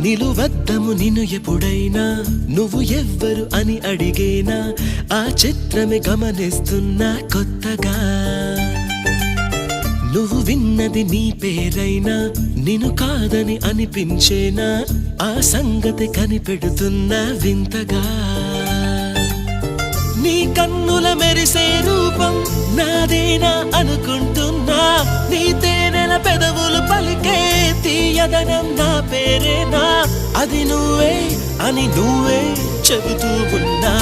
నిలువద్దము నిన్ను ఎప్పుడైనా నువ్వు ఎవ్వరు అని అడిగేనా ఆ చిత్రమే గమనిస్తున్నా కొత్తగా నువ్వు విన్నది నీ పేరైనా నిన్ను కాదని అనిపించేనా ఆ సంగతి కనిపెడుతున్నా వింతగా నీ కన్నుల మెరిసే రూపం నాదేనా అనుకుంటున్నా నీ తేనెల పెదవులు పలికే తీయదనం నా పేరేనా అది నువ్వే అని నువ్వే చెబుతూ ఉన్నా